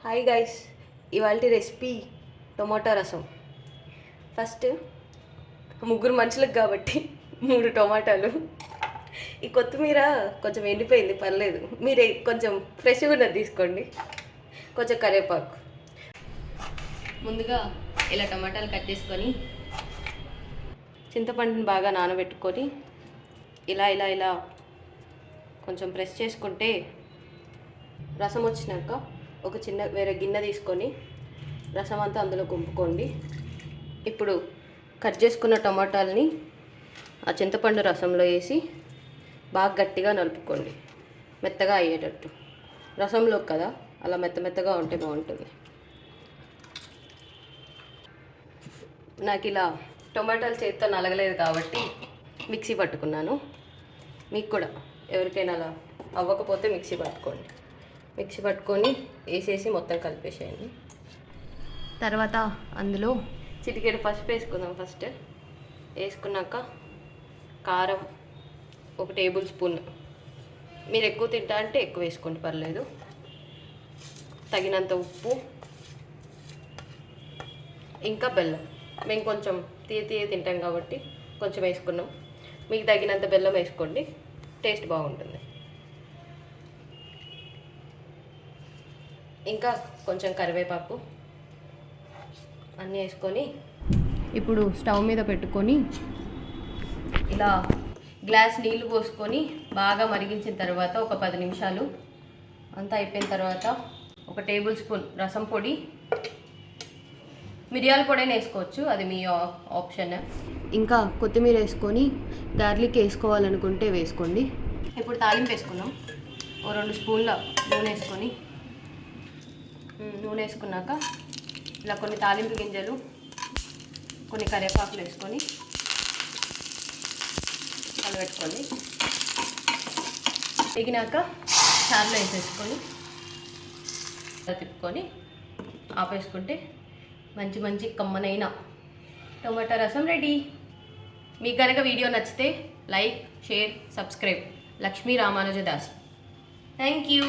Hi guys, ఇవాళ recipe tomato రసం. First ముగ్గురు మనుషులకు కాబట్టి 3 టొమాటాలు. ఈ కొత్తిమీర కొంచెం ఎండిపోయింది, పర్లేదు. మీరు కొంచెం ఫ్రెష్గా ఉన్నది తీసుకోండి. కొంచెం కరివేపాకు. ముందుగా ఇలా టమాటాలు కట్ చేసుకొని చింతపండుని బాగా నానబెట్టుకొని ఇలా ఇలా ఇలా కొంచెం ప్రెస్ చేసుకుంటే రసం వచ్చినాక ఒక చిన్న వేరే గిన్నె తీసుకొని రసం అంతా అందులో గుంపుకోండి. ఇప్పుడు కట్ చేసుకున్న టమాటాలని ఆ చింతపండు రసంలో వేసి బాగా గట్టిగా నలుపుకోండి, మెత్తగా అయ్యేటట్టు. రసంలో కదా, అలా మెత్తగా ఉంటే బాగుంటుంది. నాకు ఇలా టొమాటాలు చేతితో నలగలేదు కాబట్టి మిక్సీ పట్టుకున్నాను. మీకు కూడా ఎవరికైనా అలా అవ్వకపోతే మిక్సీ పట్టుకొని వేసేసి మొత్తం కలిపేసేయండి. తర్వాత అందులో చిటికెడు పసుపు వేసుకుందాం. ఫస్ట్ వేసుకున్నాక కారం 1 టేబుల్ స్పూన్. మీరు ఎక్కువ తింటా అంటే ఎక్కువ వేసుకోండి, పర్లేదు. తగినంత ఉప్పు, ఇంకా బెల్లం. మేము కొంచెం తీయ తింటాం కాబట్టి కొంచెం వేసుకున్నాం. మీకు తగినంత బెల్లం వేసుకోండి, టేస్ట్ బాగుంటుంది. ఇంకా కొంచెం కరివేపాకు అన్నీ వేసుకొని ఇప్పుడు స్టవ్ మీద పెట్టుకొని ఇలా గ్లాస్ నీళ్ళు పోసుకొని బాగా మరిగించిన తర్వాత ఒక 10 నిమిషాలు అంతా అయిపోయిన తర్వాత 1 టేబుల్ స్పూన్ రసం పొడి, మిరియాల పొడిని వేసుకోవచ్చు, అది మీ ఆప్షన్. ఇంకా కొత్తిమీర వేసుకొని గార్లిక్ వేసుకోవాలనుకుంటే వేసుకోండి. ఇప్పుడు తాలింపు వేసుకున్నాం. 2 స్పూన్ల నూనె వేసుకున్నాక ఇలా కొన్ని తాలింపు గింజలు, కొన్ని కరివేపాకులు వేసుకొని కలబెట్టుకోండి. ఎగినాక చారులో వేసేసుకొని తిప్పుకొని ఆపేసుకుంటే మంచి కమ్మనైన టొమాటో రసం రెడీ. మీకు కనుక వీడియో నచ్చితే like, share, subscribe. Lakshmi Ramanujadas. Thank you.